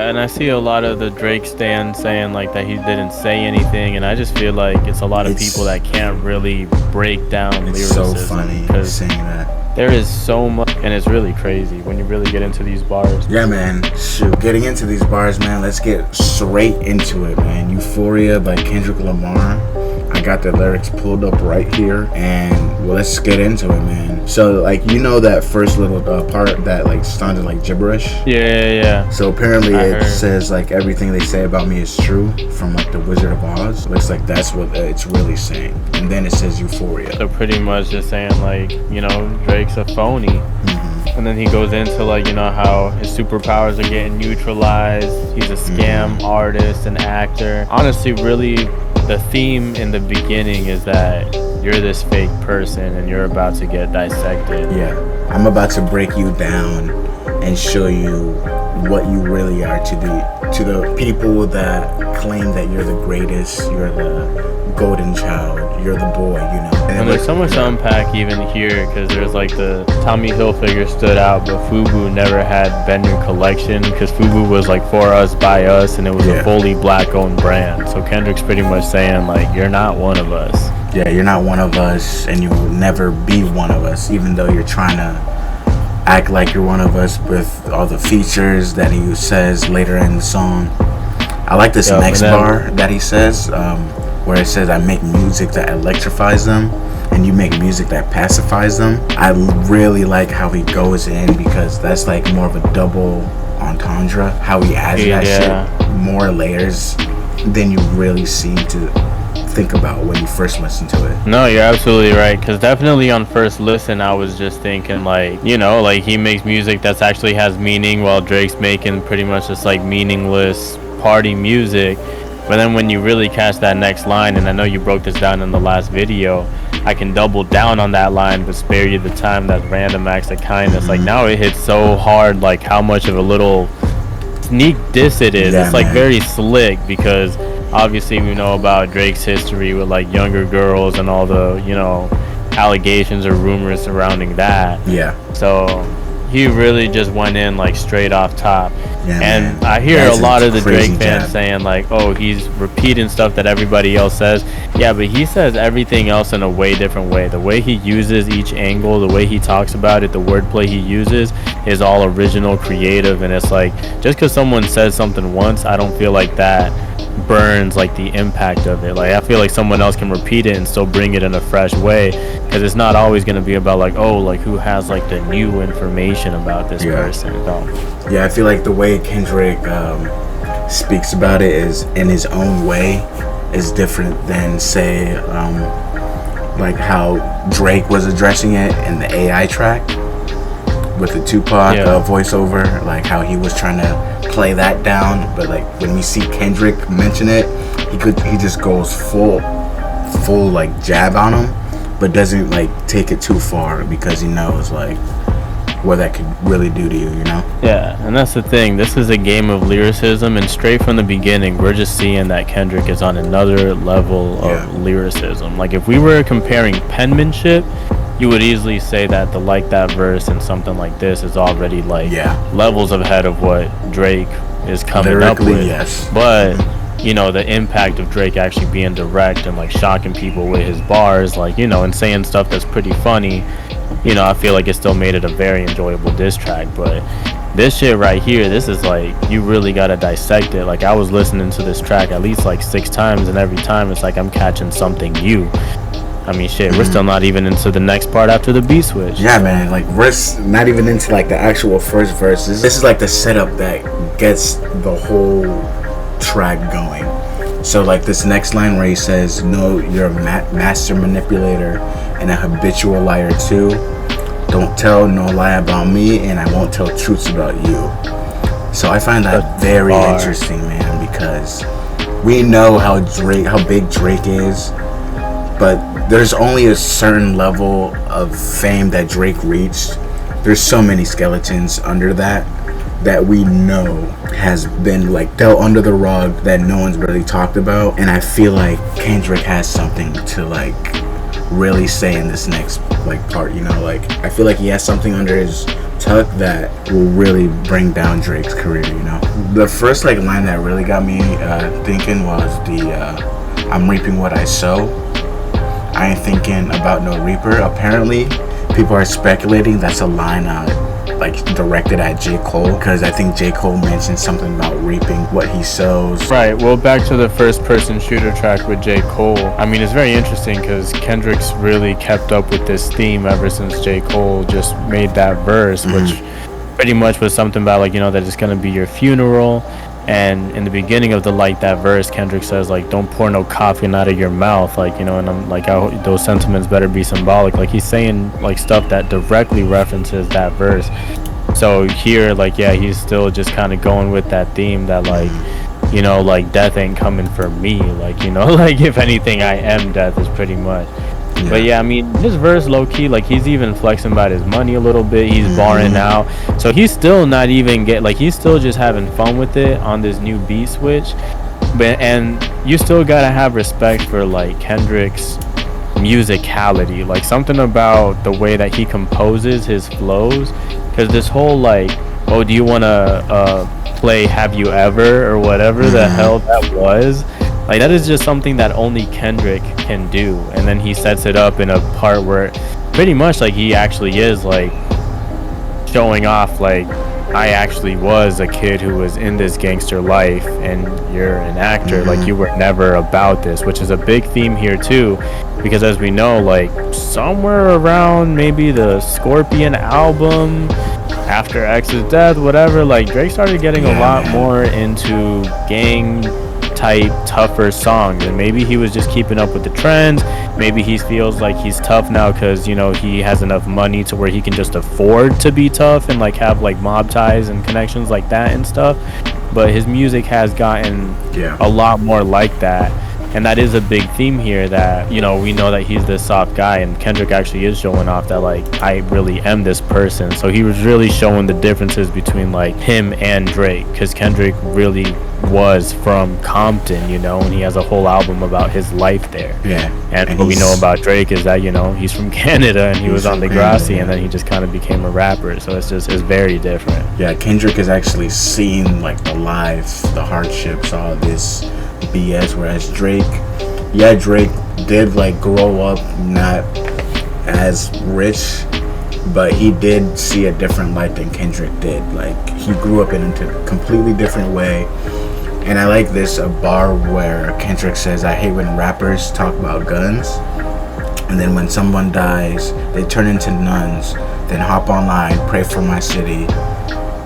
Yeah, and I see a lot of the Drake stands saying like that he didn't say anything, and I just feel like it's a lot of people It's that can't really break down it's so lyricism funny because saying that. there is so much, and it's really crazy when you really get into these bars. Yeah, man. Shoot, getting into these bars, man. Let's get straight into it, man. Euphoria by Kendrick Lamar. I got the lyrics pulled up right here, and well, let's get into it, man. So, like, you know that first little part that like sounded like gibberish. Yeah. So apparently I it heard. says like everything they say about me is true from like the Wizard of Oz. Looks like that's what it's really saying. And then it says Euphoria. So pretty much just saying like, Drake's a phony. Mm-hmm. And then he goes into like, how his superpowers are getting neutralized. He's a scam artist and actor. Honestly, really, the theme in the beginning is that you're this fake person and you're about to get dissected. Yeah, I'm about to break you down and show you what you really are to the people that claim that you're the greatest, you're the golden child, you're the boy, And there's so much to unpack even here, because there's like the Tommy Hilfiger stood out, but FUBU never had Bender collection, because FUBU was like for us, by us, and it was a fully black owned brand. So Kendrick's pretty much saying like, you're not one of us. Yeah, you're not one of us, and you will never be one of us, even though you're trying to act like you're one of us with all the features that he says later in the song. I like this next bar that he says, where it says, I make music that electrifies them, and you make music that pacifies them. I really like how he goes in, because that's like more of a double entendre, how he adds that shit, more layers than you really seem to think about when you first listen to it. No, you're absolutely right, because definitely on first listen I was just thinking like, like he makes music that's actually has meaning, while Drake's making pretty much just like meaningless party music. But then when you really catch that next line, and I know you broke this down in the last video, I can double down on that line but spare you the time, that random acts of kindness. Like now it hits so hard, like how much of a little sneak diss it is. It's like very slick, because obviously we know about Drake's history with like younger girls and all the allegations or rumors surrounding that. So he really just went in like straight off top. And I hear a lot of the Drake fans saying like, oh, he's repeating stuff that everybody else says. Yeah, but he says everything else in a way different way. The way he uses each angle, the way he talks about it, the wordplay he uses is all original, creative. And it's like, just because someone says something once, I don't feel like that burns like the impact of it. Like I feel like someone else can repeat it and still bring it in a fresh way, because it's not always going to be about like, oh, like who has like the new information about this person. Yeah, I feel like the way Kendrick speaks about it is in his own way is different than say like how Drake was addressing it in the AI track with the Tupac voiceover, like how he was trying to play that down. But like when we see Kendrick mention it, he just goes full like jab on him, but doesn't like take it too far, because he knows like what that could really do to you, Yeah, and that's the thing. This is a game of lyricism, and straight from the beginning, we're just seeing that Kendrick is on another level of lyricism. Like if we were comparing penmanship, you would easily say that the Like That verse and something like this is already like levels ahead of what Drake is coming lyrically, up with. But the impact of Drake actually being direct and like shocking people with his bars, like and saying stuff that's pretty funny, I feel like it still made it a very enjoyable diss track. But this shit right here, this is like, you really gotta dissect it. Like I was listening to this track at least like 6 times, and every time it's like I'm catching something new. I mean, shit, we're still not even into the next part after the beat switch. Yeah, man, like we're not even into like the actual first verse. This is like the setup that gets the whole track going. So like this next line where he says, no, you're a master manipulator and a habitual liar too. Don't tell no lie about me, and I won't tell truths about you. So I find that very interesting, man, because we know how big Drake is, but there's only a certain level of fame that Drake reached. There's so many skeletons under that we know has been like dealt under the rug, that no one's really talked about. And I feel like Kendrick has something to like really say in this next like part, like I feel like he has something under his tuck that will really bring down Drake's career. The first like line that really got me thinking was the "I'm reaping what I sow. I ain't thinking about no reaper." Apparently, people are speculating that's a line like directed at J. Cole, because I think J. Cole mentioned something about reaping what he sows. Right. Well, back to the first person shooter track with J. Cole. I mean, it's very interesting because Kendrick's really kept up with this theme ever since J. Cole just made that verse, which pretty much was something about like, that it's going to be your funeral. And in the beginning of the Like That verse, Kendrick says like, don't pour no coffee out of your mouth, like, and I'm like, those sentiments better be symbolic. Like, he's saying like stuff that directly references that verse. So here, like, yeah, he's still just kind of going with that theme that like, like death ain't coming for me, like, like if anything I am death is pretty much. Yeah. But yeah, I mean, his verse low key, like he's even flexing about his money a little bit. He's barring out, so he's still not even he's still just having fun with it on this new beat switch. And you still gotta have respect for like Kendrick's musicality, like something about the way that he composes his flows. Because this whole like, oh, do you wanna play Have You Ever or whatever the hell that was. Like, that is just something that only Kendrick can do. And then he sets it up in a part where pretty much, like, he actually is, like, showing off, like, I actually was a kid who was in this gangster life, and you're an actor. Like, you were never about this, which is a big theme here, too. Because as we know, like, somewhere around maybe the Scorpion album, after X's death, whatever, like, Drake started getting a lot more into gang type tougher songs, and maybe he was just keeping up with the trends. Maybe he feels like he's tough now because he has enough money to where he can just afford to be tough and like have like mob ties and connections like that and stuff. But his music has gotten a lot more like that, and that is a big theme here, that we know that he's this soft guy, and Kendrick actually is showing off that like, I really am this person. So he was really showing the differences between like him and Drake, because Kendrick really was from Compton, and he has a whole album about his life there. And what we know about Drake is that he's from Canada, and he was on Degrassi, and then he just kind of became a rapper. So it's very different. Kendrick has actually seen like the hardships, all this BS, whereas Drake did like grow up not as rich, but he did see a different light than Kendrick did. Like, he grew up in a completely different way. And I like this a bar where Kendrick says, I hate when rappers talk about guns, and then when someone dies they turn into nuns, then hop online, pray for my city,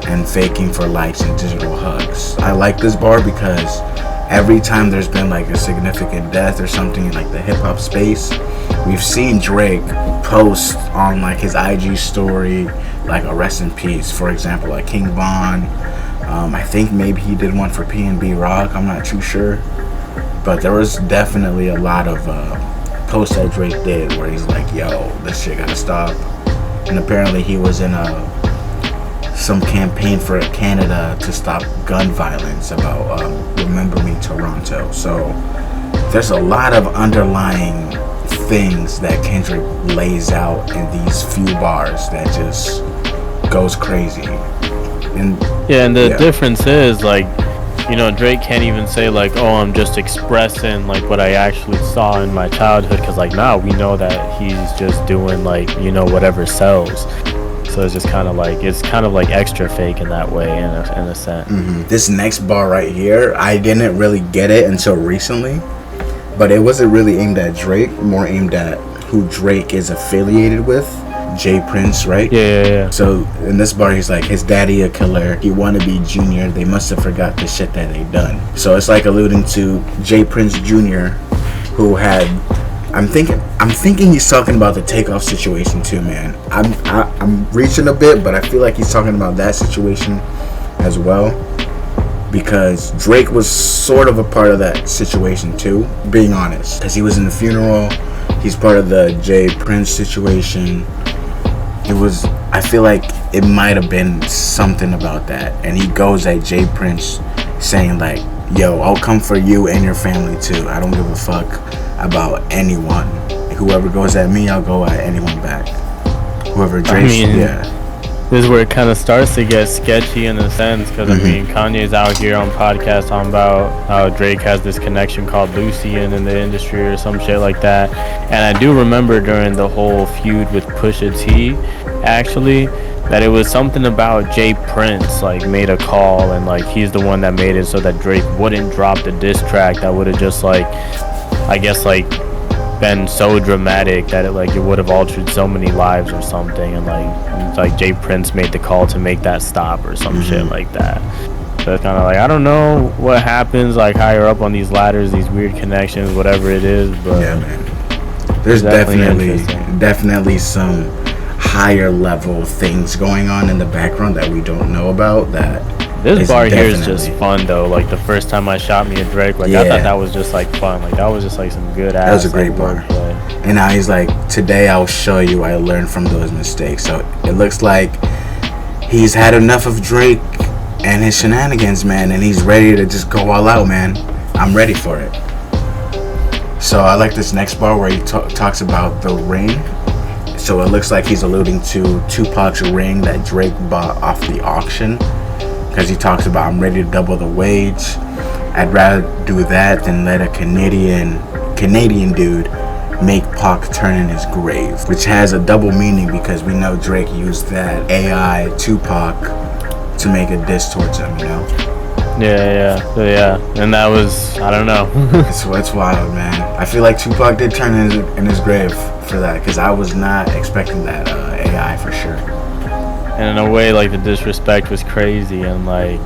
and faking for likes and digital hugs. I like this bar because every time there's been like a significant death or something in like the hip-hop space, we've seen Drake post on like his IG story like a rest in peace. For example, like King Von, I think maybe he did one for PNB Rock, I'm not too sure, but there was definitely a lot of posts that Drake did where he's like, yo, this shit gotta stop. And apparently he was in some campaign for Canada to stop gun violence, about Remember Me Toronto. So there's a lot of underlying things that Kendrick lays out in these few bars that just goes crazy. And the difference is like, Drake can't even say like, oh, I'm just expressing like what I actually saw in my childhood, because like now we know that he's just doing like whatever sells. So it's just kind of like extra fake in that way, in a sense. This next bar right here, I didn't really get it until recently, but it wasn't really aimed at Drake, more aimed at who Drake is affiliated with, Jay Prince, right? Yeah. So in this bar, he's like, his daddy a killer, he wanna be Junior, they must have forgot the shit that they done. So it's like alluding to Jay Prince Jr., who had, I'm thinking he's talking about the Takeoff situation too, man. I'm reaching a bit, but I feel like he's talking about that situation as well, because Drake was sort of a part of that situation too, being honest, because he was in the funeral. He's part of the Jay Prince situation. I feel like it might have been something about that, and he goes at Jay Prince saying like, yo, I'll come for you and your family too, I don't give a fuck about anyone. Whoever goes at me, I'll go at anyone back. Whoever Drake, this is where it kind of starts to get sketchy in a sense, because I mean, Kanye's out here on podcasts talking about how Drake has this connection called Lucian in the industry or some shit like that. And I do remember during the whole feud with Pusha T, actually, that it was something about Jay Prince like made a call, and like he's the one that made it so that Drake wouldn't drop the diss track that would have just like, I guess, like been so dramatic that it would have altered so many lives or something, and like Jay Prince made the call to make that stop or some shit like that. So it's kind of like, I don't know what happens like higher up on these ladders, these weird connections, whatever it is, but yeah, man, there's definitely some higher level things going on in the background that we don't know about. That this bar here is just fun though. Like the first time I shot me a Drake, like I thought that was just like fun. Like that was just like some good ass. That was a great bar. And now he's like, today I'll show you I learned from those mistakes. So it looks like he's had enough of Drake and his shenanigans, man, and he's ready to just go all out, man. I'm ready for it. So I like this next bar where he talks about the ring. So it looks like he's alluding to Tupac's ring that Drake bought off the auction. Because he talks about, I'm ready to double the wage. I'd rather do that than let a Canadian dude make Pac turn in his grave. Which has a double meaning because we know Drake used that AI Tupac to make a diss towards him, you know? Yeah. And that was, I don't know. It's wild, man. I feel like Tupac did turn in his grave for that, because I was not expecting that AI for sure. And in a way, like the disrespect was crazy, and like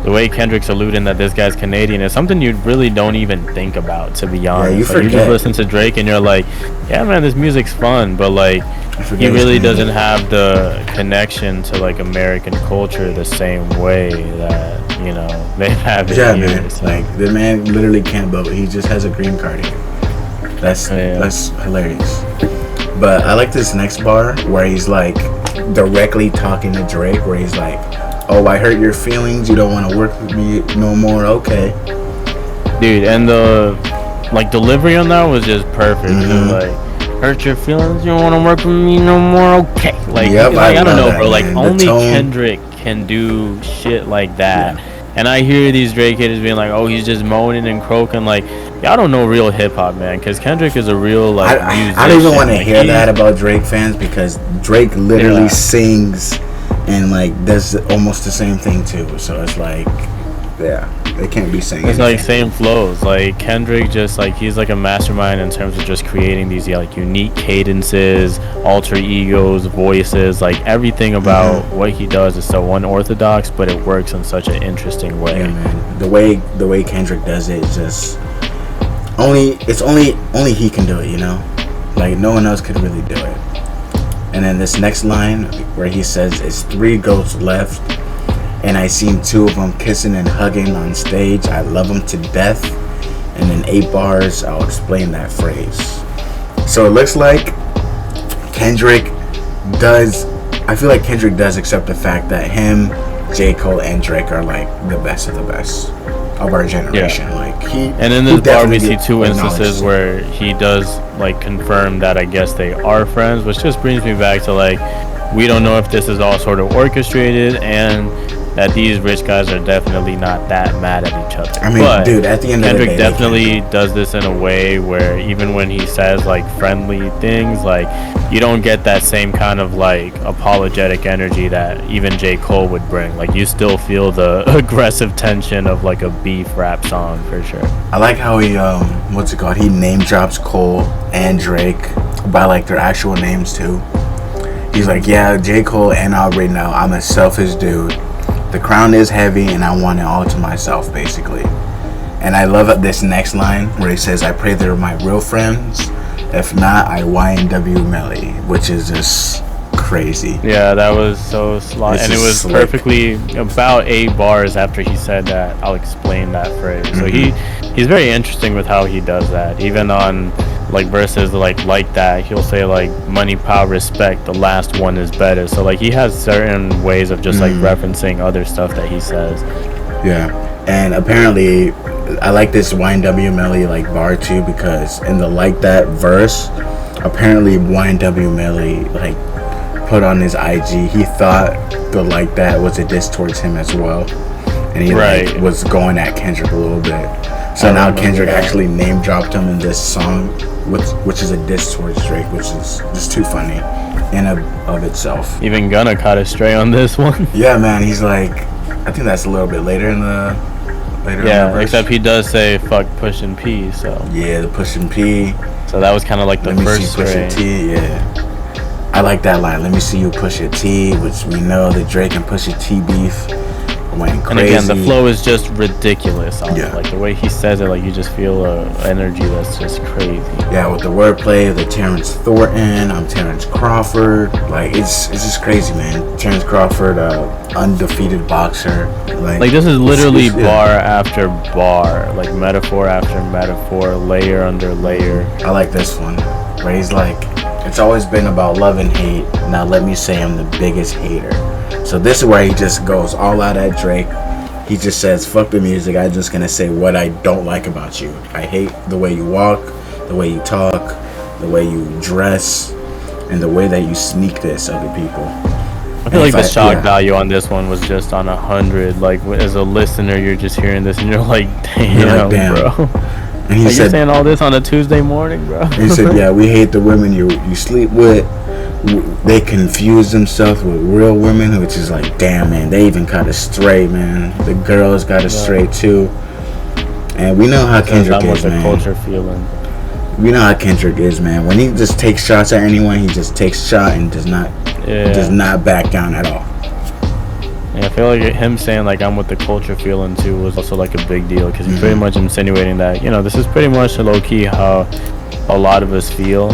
the way Kendrick's alluding that this guy's Canadian is something you really don't even think about, to be honest. Yeah, you forget. You just listen to Drake and you're like, yeah, man, this music's fun, but like he really doesn't have the connection to like American culture the same way that, you know, they have it here. Man. So. Like the man literally can't vote. He just has a green card here. That's hilarious. But I like this next bar where he's like directly talking to Drake, where he's like, oh, I hurt your feelings, you don't want to work with me no more, okay. Dude, and the like delivery on that was just perfect. It was like, hurt your feelings, you don't want to work with me no more, okay. Like, I don't know, bro, like only Kendrick can do shit like that. And I hear these Drake haters being like, oh, he's just moaning and croaking. Like, y'all don't know real hip-hop, man, because Kendrick is a real, like, musician. I don't even want to hear that about Drake fans, because Drake literally sings and, like, does almost the same thing, too. So it's like, they can't be singing. It's like same flows. Like, Kendrick just, like, he's like a mastermind in terms of just creating these, like, unique cadences, alter egos, voices. Like, everything about what he does is so unorthodox, but it works in such an interesting way. Yeah, man. The way Kendrick does it, just only he can do it, you know? Like, no one else could really do it. And then this next line where he says, it's 3 goats left, and I seen 2 of them kissing and hugging on stage. I love them to death. And in 8 bars, I'll explain that phrase. So it looks like Kendrick does, I feel like Kendrick does accept the fact that him, J. Cole, and Drake are like the best of the best of our generation. Like and in this bar we see 2 instances where he does like confirm that I guess they are friends, which just brings me back to like, we don't know if this is all sort of orchestrated, and that these rich guys are definitely not that mad at each other. I mean, but dude, at the end Kendrick of the day, definitely does this in a way where even when he says like friendly things, like you don't get that same kind of like apologetic energy that even J. Cole would bring. Like you still feel the aggressive tension of like a beef rap song for sure. I like how he he name drops Cole and Drake by like their actual names too. He's like, yeah, J. Cole, and I already know I'm a selfish dude. The crown is heavy and I want it all to myself, basically. And I love this next line where he says, I pray they're my real friends. If not, I YNW Melly, which is just crazy. Yeah, that was so slot, and it was slick. Perfectly about 8 bars after he said that. I'll explain that phrase. So he's very interesting with how he does that. Even on like verses like that, he'll say like money, power, respect. The last one is better. So like he has certain ways of just like referencing other stuff that he says. Yeah, and apparently I like this YNW Melly like bar too, because in the like that verse, apparently YNW Melly like put on his IG, he thought the like that was a diss towards him as well, and he like was going at Kendrick a little bit. So now Kendrick actually name dropped him in this song, which is a diss towards Drake, which is just too funny in of itself. Even Gunna caught a stray on this one. Yeah, man, he's like, I think that's a little bit later in the except he does say fuck Pushin P. So yeah, the Pushin P. So that was kind of like the first stray. T. Yeah. I like that line. Let me see you push a T, which we know that Drake and Pusha T beef went crazy. And again, the flow is just ridiculous. Like the way he says it, like you just feel energy that's just crazy. Yeah, with the wordplay, the Terrence Thornton, I'm Terrence Crawford. Like it's just crazy, man. Terrence Crawford, undefeated boxer. Like this is literally bar after bar, like metaphor after metaphor, layer under layer. I like this one where he's like, it's always been about love and hate. Now let me say I'm the biggest hater. So this is where he just goes all out at Drake. He just says, fuck the music. I'm just going to say what I don't like about you. I hate the way you walk, the way you talk, the way you dress, and the way that you sneak this other people. I feel like the shock value on this one was just on 100. Like as a listener, you're just hearing this and you're like, damn. Bro. And he said, you're saying all this on a Tuesday morning, bro. He said, yeah, we hate the women you sleep with. They confuse themselves with real women, which is like, damn, man. They even got a stray, man. The girls got a stray too. And we know how Kendrick is, man. Culture feeling. We know how Kendrick is, man. When he just takes shots at anyone, he just takes a shot and does not back down at all. Yeah, I feel like him saying like I'm with the culture feeling too was also like a big deal because he's pretty much insinuating that, you know, this is pretty much low key how a lot of us feel,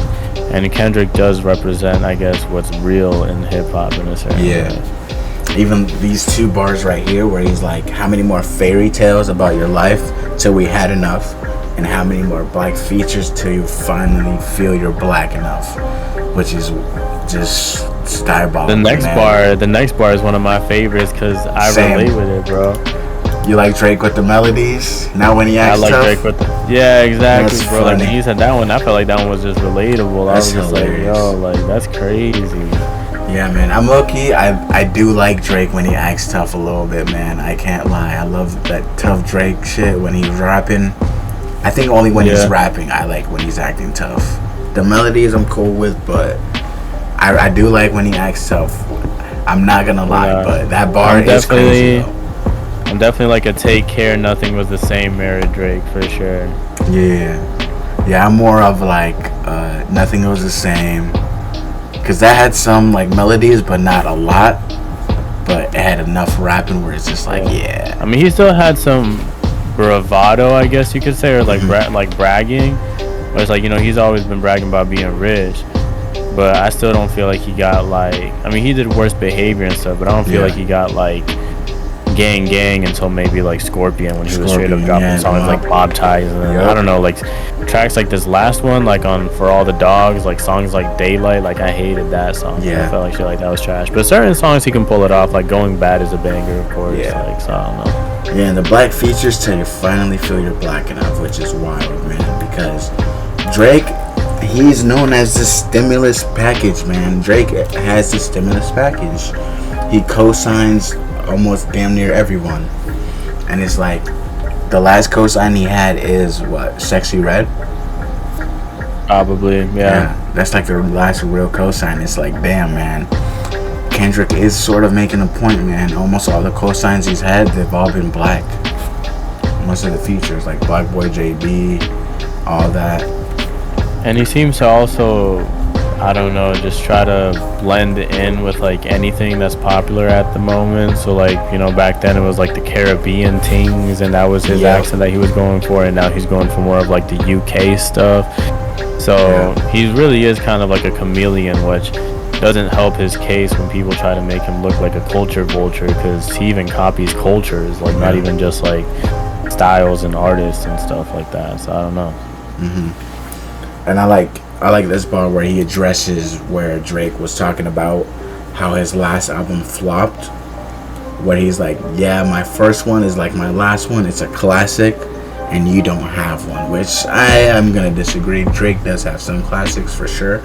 and Kendrick does represent, I guess, what's real in hip hop in a certain way. Even these two bars right here where he's like, how many more fairy tales about your life till we had enough, and how many more black features till you finally feel you're black enough, which is just diabolical. The next bar is one of my favorites because I relate with it, bro. You like Drake with the melodies? Now when he acts tough? Drake with yeah, exactly, that's bro. Funny. Like when he said that one, I felt like that one was just relatable. That's I was just hilarious. like, yo, like that's crazy. Yeah, man. I'm low-key, I do like Drake when he acts tough a little bit, man. I can't lie. I love that tough Drake shit when he's rapping. I think only when he's rapping I like when he's acting tough. The melodies I'm cool with, but I do like when he acts tough. I'm not gonna lie, but that bar is crazy though. I'm definitely like a Take Care, Nothing Was the Same era Drake for sure. Yeah, I'm more of like Nothing Was the Same, because that had some like melodies but not a lot, but it had enough rapping where it's just like I mean, he still had some bravado, I guess you could say, or like like bragging, but it's like, you know, he's always been bragging about being rich, but I still don't feel like he got like, I mean, he did Worse Behavior and stuff, but I don't feel like he got like gang until maybe like Scorpion, when he was straight up dropping songs like Bob Ties and I don't know, like tracks like this last one, like on For All the Dogs, like songs like Daylight, like I hated that song. I felt like shit like that was trash, but certain songs he can pull it off, like Going Bad is a banger, of course. Like, so I don't know. Yeah, and the black features till you finally feel you're black enough, which is wild, man, because Drake, he's known as the stimulus package, man. Drake has the stimulus package. He co-signs almost damn near everyone, and it's like the last co-sign he had is what, Sexy Red? Probably, yeah. That's like the last real co-sign. It's like, damn, man, Kendrick is sort of making a point, man. Almost all the co-signs he's had, they've all been black. Most of the features, like Black Boy JB, all that. And he seems to also, I don't know, just try to blend in with like anything that's popular at the moment. So like, you know, back then it was like the Caribbean things, and that was his accent that he was going for, and now he's going for more of like the UK stuff. So he really is kind of like a chameleon, which doesn't help his case when people try to make him look like a culture vulture, because he even copies cultures, like not even just like styles and artists and stuff like that. So I don't know. And I like this bar where he addresses where Drake was talking about how his last album flopped, where he's like, yeah, my first one is like my last one, it's a classic, and you don't have one, which I am gonna disagree. Drake does have some classics for sure,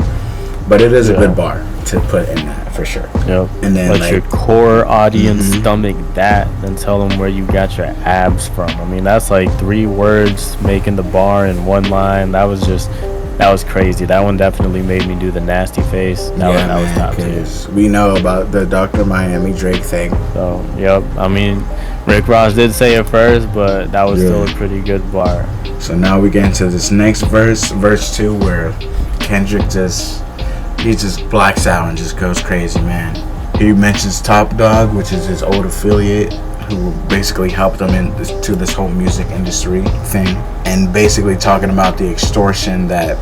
but it is a good bar to put in that for sure. Yep. And then let like your core audience stomach that, then tell them where you got your abs from. I mean, that's like 3 words making the bar in one line. That was crazy. That one definitely made me do the nasty face. That was top tier. We know about the Dr. Miami Drake thing. So, yep. I mean, Rick Ross did say it first, but that was still a pretty good bar. So now we get into this next verse 2, where Kendrick he just blacks out and just goes crazy, man. He mentions Top Dog, which is his old affiliate, who basically helped him into this whole music industry thing, and basically talking about the extortion that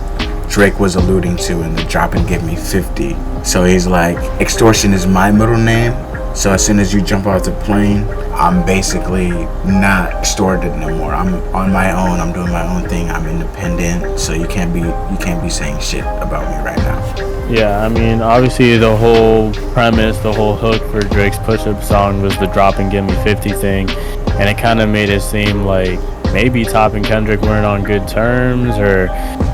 Drake was alluding to in the Drop and Give Me 50. So he's like, extortion is my middle name, so as soon as you jump off the plane, I'm basically not extorted no more. I'm on my own. I'm doing my own thing. I'm independent. So you can't be saying shit about me right now. Yeah, I mean, obviously the whole premise, the whole hook for Drake's push-up song was the Drop and Give Me 50 thing, and it kind of made it seem like maybe Top and Kendrick weren't on good terms, or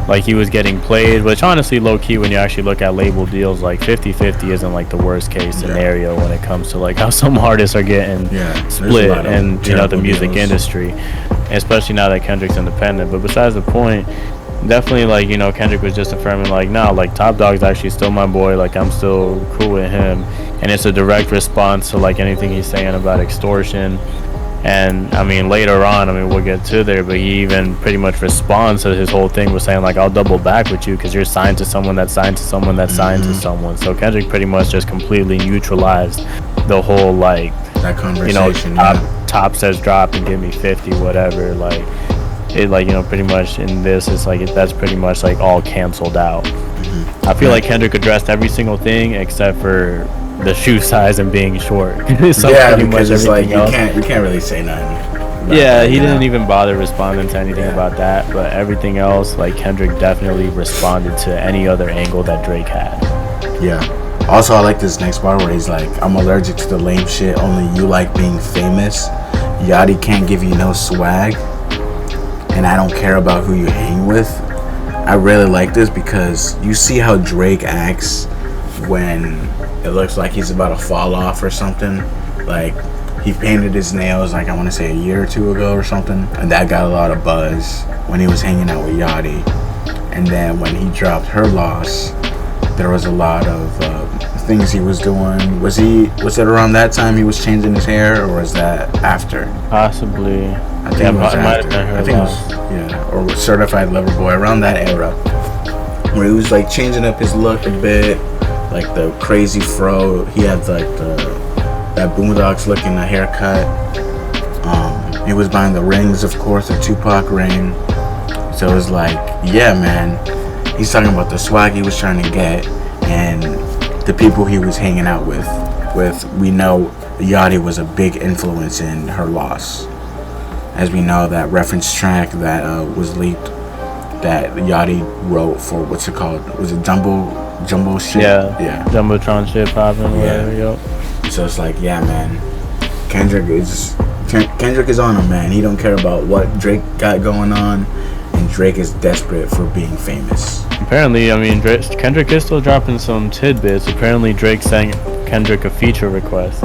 like he was getting played, which honestly, low-key, when you actually look at label deals, like 50-50 isn't like the worst case scenario when it comes to like how some artists are getting split in, you know, the music industry, especially now that Kendrick's independent. But besides the point, definitely, like, you know, Kendrick was just affirming like, nah, like Top Dog's actually still my boy, like I'm still cool with him, and it's a direct response to like anything he's saying about extortion. And I mean, later on, I mean, we'll get to there, but he even pretty much responds to his whole thing with saying like, I'll double back with you because you're signed to someone that signed to someone that signed to someone. So Kendrick pretty much just completely neutralized the whole like that conversation. You know, top says drop and give me 50, whatever. Like it, like, you know, pretty much in this, it's like that's pretty much like all canceled out. I feel like Kendrick addressed every single thing except for the shoe size and being short. So yeah, because it's like you can't really say nothing. Yeah, he didn't even bother responding to anything about that, but everything else, like Kendrick definitely responded to any other angle that Drake had. Yeah. Also, I like this next bar where he's like, I'm allergic to the lame shit, only you like being famous. Yachty can't give you no swag, and I don't care about who you hang with. I really like this because you see how Drake acts when it looks like he's about to fall off or something. Like, he painted his nails, like, I want to say a year or 2 ago or something, and that got a lot of buzz when he was hanging out with Yachty. And then when he dropped Her Loss, there was a lot of things he was doing. Was it around that time he was changing his hair, or was that after? Possibly. I think it was after. I think it was, or was Certified Lover Boy, around that era, where he was like changing up his look a bit, like the crazy fro. He had like that Boondocks looking haircut. He was buying the rings, of course, the Tupac ring. So it was like, yeah, man, he's talking about the swag he was trying to get and the people he was hanging out with. We know Yachty was a big influence in Her Loss. As we know, that reference track that was leaked, that Yachty wrote for, what's it called? Was it Jumbo shit? Yeah. Jumbotron shit popping, whatever, yep. So it's like, yeah, man, Kendrick is on him, man. He don't care about what Drake got going on, and Drake is desperate for being famous. Apparently, I mean, Kendrick is still dropping some tidbits. Apparently, Drake sent Kendrick a feature request.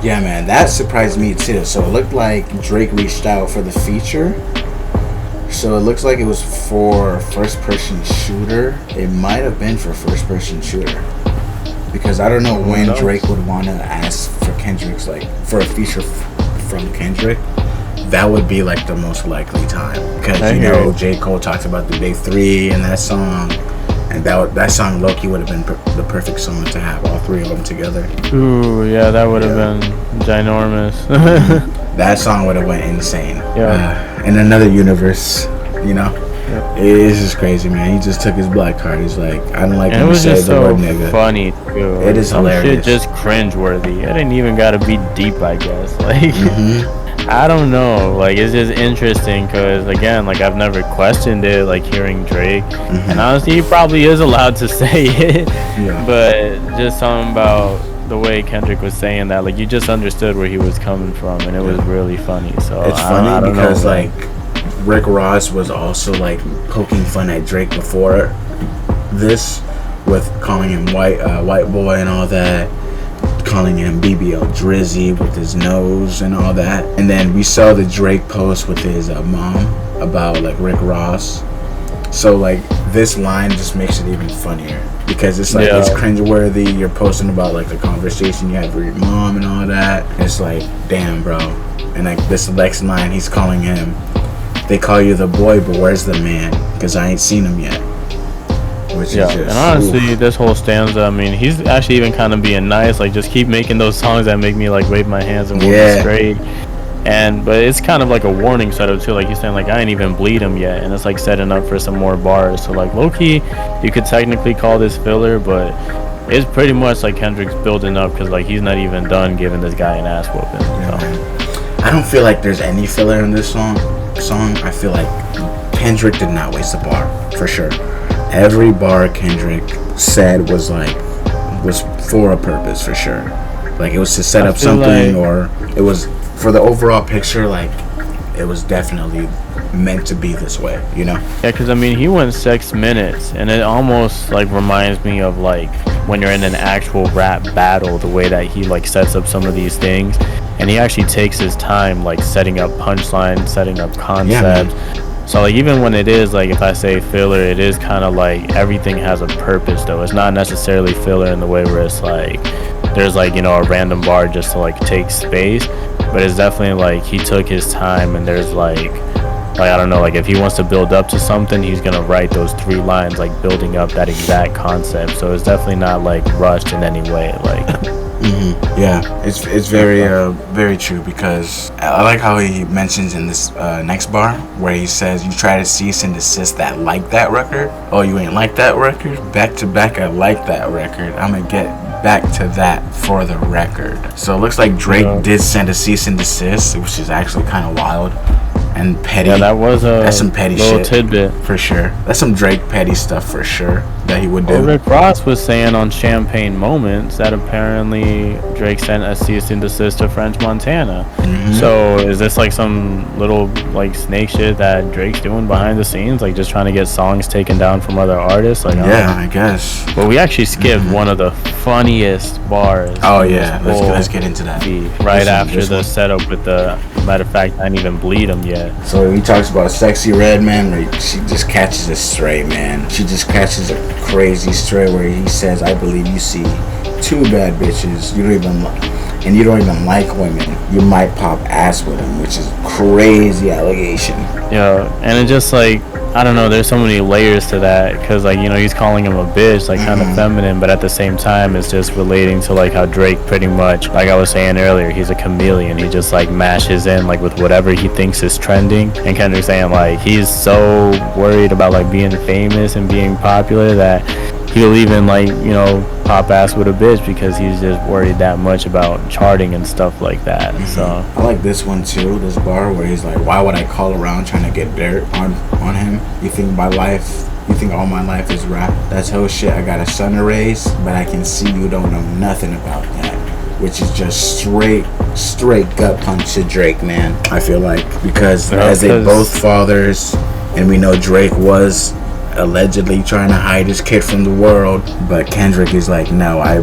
Yeah, man, that surprised me too. So it looked like Drake reached out for the feature. So it looks like it was for first-person shooter. It might have been for first-person shooter, because I don't know when Drake would want to ask for Kendrick's, like, for a feature from Kendrick. That would be like the most likely time, because you know J. Cole talks about the Big Three and that song, and that song low-key would have been the perfect song to have all 3 of them together. Ooh, yeah, that would have been ginormous. That song would have went insane. Yeah. In another universe, you know. Yep. It is just crazy, man. He just took his black card. He's like, I don't like him to say the word nigga. Funny too. It is hilarious. Shit just cringe-worthy. It ain't even gotta be deep, I guess. Like, I don't know. Like, it's just interesting because, again, like, I've never questioned it, like, hearing Drake. And honestly, he probably is allowed to say it. Yeah. But just something about the way Kendrick was saying that, like, you just understood where he was coming from, and it was really funny. So it's funny because, like, Rick Ross was also like poking fun at Drake before this, with calling him white boy and all that, calling him BBL Drizzy with his nose and all that. And then we saw the Drake post with his mom about like Rick Ross. So like this line just makes it even funnier because it's like it's cringeworthy. You're posting about like the conversation you had with your mom and all that. It's like, damn, bro. And like this next line, he's calling him, they call you the boy, but where's the man? Because I ain't seen him yet. Which is just, and honestly, this whole stanza, I mean, he's actually even kind of being nice. Like, just keep making those songs that make me like wave my hands and walk straight. But it's kind of like a warning setup too. Like he's saying, like I ain't even bleed him yet, and it's like setting up for some more bars. So like low key, you could technically call this filler, but it's pretty much like Kendrick's building up because like he's not even done giving this guy an ass whooping. So. I don't feel like there's any filler in this song. I feel like Kendrick did not waste a bar for sure. Every bar Kendrick said was for a purpose for sure. Like it was to set up something, or it was for the overall picture. Like it was definitely meant to be this way, you know? Yeah, because I mean he went 6 minutes, and it almost like reminds me of like when you're in an actual rap battle, the way that he like sets up some of these things, and he actually takes his time like setting up punchlines, setting up concepts. So like even when it is like if I say filler, it is kind of like everything has a purpose though. It's not necessarily filler in the way where it's like there's like, you know, a random bar just to like take space, but it's definitely like he took his time, and there's like I don't know, like if he wants to build up to something, he's gonna write those 3 lines like building up that exact concept. So it's definitely not like rushed in any way. Like yeah, it's very true, because I like how he mentions in this next bar where he says you try to cease and desist that like that record. Oh, you ain't like that record? Back to back, I like that record. I'm gonna get back to that for the record. So it looks like Drake did send a cease and desist, which is actually kind of wild and petty. Yeah, that's some petty little shit tidbit for sure. That's some Drake petty stuff for sure that he would do. Well, Rick Ross was saying on Champagne Moments that apparently Drake sent a cease and desist to French Montana. So is this like some little like snake shit that Drake's doing behind the scenes, like just trying to get songs taken down from other artists? Like I guess. But we actually skipped one of the funniest bars. Oh yeah, let's get into that. Right after the setup with the matter of fact, I didn't even bleed him yet. So he talks about Sexy Red, man, where she just catches a stray, man. She just catches a crazy stray where he says, I believe you see 2 bad bitches you don't even like women. You might pop ass with them, which is crazy allegation. Yeah, and it just like, I don't know, there's so many layers to that, because like, you know, he's calling him a bitch, like kind of feminine, but at the same time it's just relating to like how Drake pretty much, like I was saying earlier, he's a chameleon. He just like mashes in like with whatever he thinks is trending. And Kendrick saying like he's so worried about like being famous and being popular that he'll even like, you know, pop ass with a bitch because he's just worried that much about charting and stuff like that. So I like this one too, this bar where he's like, why would I call around trying to get dirt on him? You think all my life is rap? That's whole shit. I got a son to raise, but I can see you don't know nothing about that. Which is just straight gut punch to Drake, man. I feel like because as they both fathers, and we know Drake was allegedly trying to hide his kid from the world, but Kendrick is like, no, I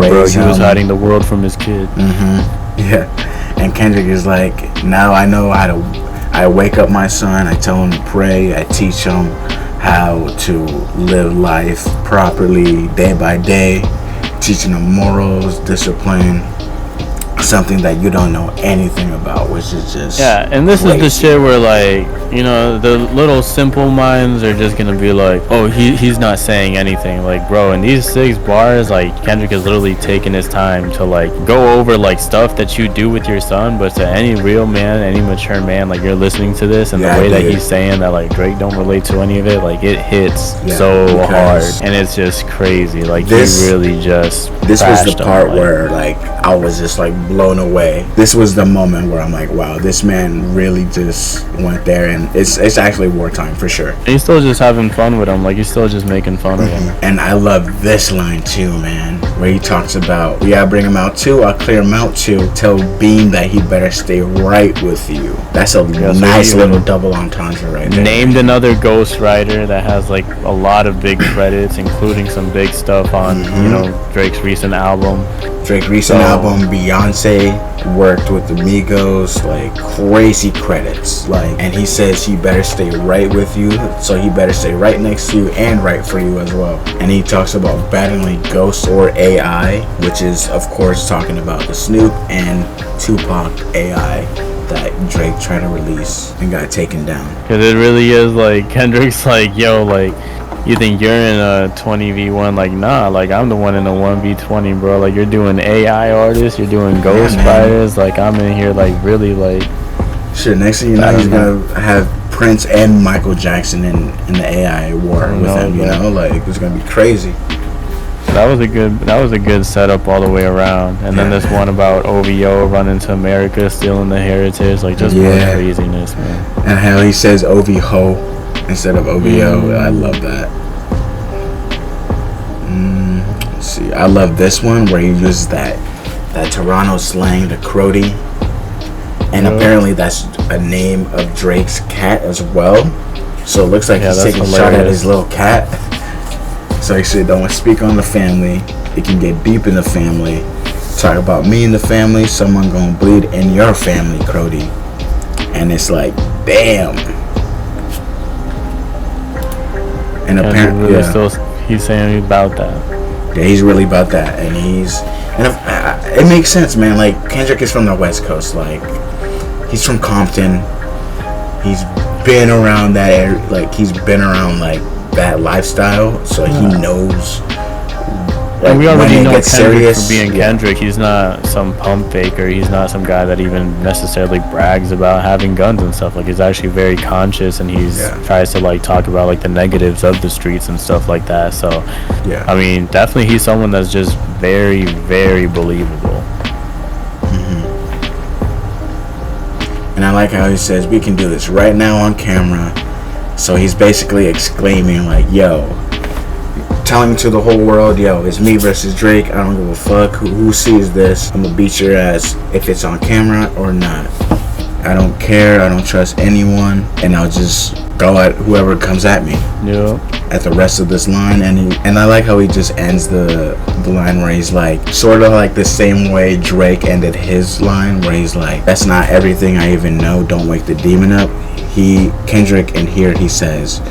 bro, he was hiding the world from his kid. Yeah, and Kendrick is like, now I know how to. I wake up my son, I tell him to pray, I teach him how to live life properly day by day, teaching him morals, discipline, something that you don't know anything about, which is just and this crazy. Is the shit where like, you know, the little simple minds are just gonna be like, oh, he's not saying anything. Like, bro, in these 6 bars, like Kendrick is literally taking his time to like go over like stuff that you do with your son, but to any real man, any mature man, like you're listening to this and the way that he's saying that like Drake don't relate to any of it, like it hits so hard, and it's just crazy. Like he really just this was the part where like I was just like blown away. This was the moment where I'm like, wow, this man really just went there, and it's actually wartime for sure. He's still just having fun with him, like he's still just making fun of him. And I love this line too, man. where he talks about, "We gotta bring him out too. I'll clear him out too. Tell Beam that he better stay right with you." That's a nice little double entendre right there. Named another ghostwriter that has like a lot of big credits, including some big stuff on Drake's recent album. Album, Beyonce worked with the Migos, like crazy credits. Like, and he says he better stay right with you, so he better stay right next to you and right for you as well. And he talks about battling ghosts or AI, which is of course talking about the Snoop and Tupac AI that Drake tried to release and got taken down. Cause it really is like Kendrick's like, yo, like, you think you're in a 20v1? Like, nah, like I'm the one in a 1v20, bro. Like, you're doing AI artists, you're doing ghost writers. Like, I'm in here like really like. Shit, next thing you know, he's gonna have Prince and Michael Jackson in the AI war with him. You know, like it's gonna be crazy. That was a good setup all the way around. And then this one about OVO running to America, stealing the heritage, like just more craziness, man. And how he says OVO instead of OVO. I love that. Let's see, I love this one where he uses that Toronto slang, the Crody, and apparently that's a name of Drake's cat as well. So it looks like he's taking a shot at his little cat. So he said, "Don't speak on the family. It can get deep in the family. Talk about me and the family. Someone gonna bleed in your family, Crody." And it's like, damn. And apparently, he's saying about that. Yeah, he's really about that, and it makes sense, man. Like Kendrick is from the West Coast, like he's from Compton. He's been around that area, like he's been around like that lifestyle, so he knows. Like, and we already know Kendrick for being Kendrick. He's not some pump faker. He's not some guy that even necessarily brags about having guns and stuff. Like, he's actually very conscious, and he's tries to like talk about like the negatives of the streets and stuff like that. So, I mean, definitely he's someone that's just very, very believable. And I like how he says, "We can do this right now on camera." So he's basically exclaiming like, "Yo," telling to the whole world, "Yo, it's me versus Drake. I don't give a fuck who sees this. I'm gonna beat your ass if it's on camera or not. I don't care. I don't trust anyone, and I'll just go at whoever comes at me." At the rest of this line, and I like how he just ends the line where he's like, sort of like the same way Drake ended his line, where he's like, "That's not everything I even know. Don't wake the demon up." Kendrick in here, he says,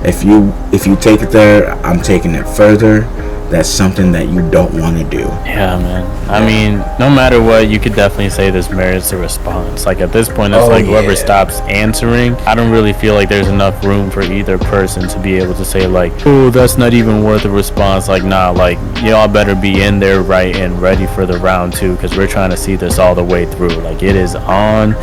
if you take it there, I'm taking it further. That's something that you don't want to do." Yeah, man. I mean, no matter what, you could definitely say this merits a response. Like, at this point, it's whoever stops answering, I don't really feel like there's enough room for either person to be able to say, like, "Oh, that's not even worth a response." Like, nah, like, y'all better be in there right and ready for the round two, because we're trying to see this all the way through. Like, it is on.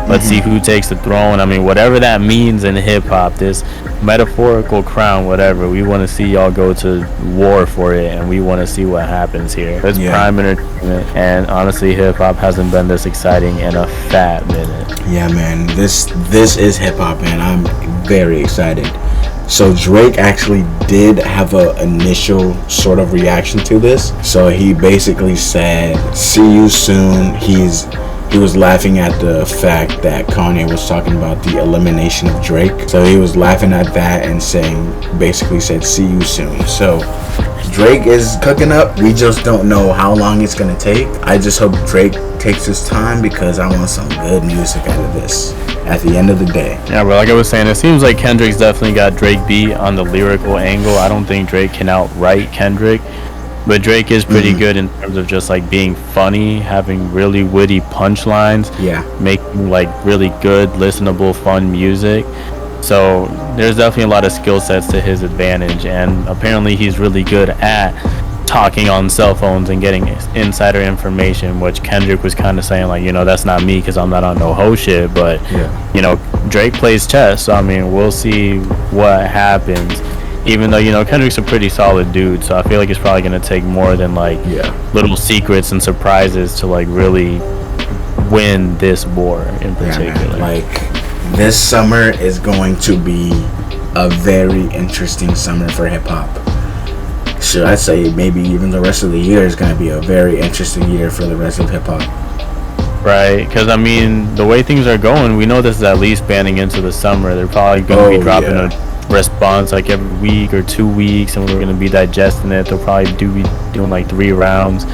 Let's see who takes the throne. I mean, whatever that means in hip-hop, this metaphorical crown, whatever, we want to see y'all go to war for it, and we want to see what happens here. It's prime entertainment, and honestly, hip-hop hasn't been this exciting in a fat minute. Yeah, man, this is hip-hop, man. I'm very excited. So Drake actually did have a initial sort of reaction to this. So he basically said, "See you soon." He was laughing at the fact that Kanye was talking about the elimination of Drake. So he was laughing at that and basically said, "See you soon." So Drake is cooking up. We just don't know how long it's gonna take. I just hope Drake takes his time, because I want some good music out of this at the end of the day. Yeah, but like I was saying, it seems like Kendrick's definitely got Drake beat on the lyrical angle. I don't think Drake can outright Kendrick. But Drake is pretty good in terms of just like being funny, having really witty punchlines, making like really good, listenable, fun music. So there's definitely a lot of skill sets to his advantage, and apparently he's really good at talking on cell phones and getting insider information, which Kendrick was kind of saying like, that's not me because I'm not on no ho shit. But Drake plays chess, so I mean, we'll see what happens. Even though, Kendrick's a pretty solid dude, so I feel like it's probably going to take more than, like, little secrets and surprises to, like, really win this war in particular. Like, this summer is going to be a very interesting summer for hip-hop. So I'd say maybe even the rest of the year is gonna be a very interesting year for the rest of hip hop. Right, because I mean, the way things are going, we know this is at least banning into the summer. They're probably going to be dropping a response like every week or 2 weeks, and we're going to be digesting it. They'll probably be doing like 3 rounds,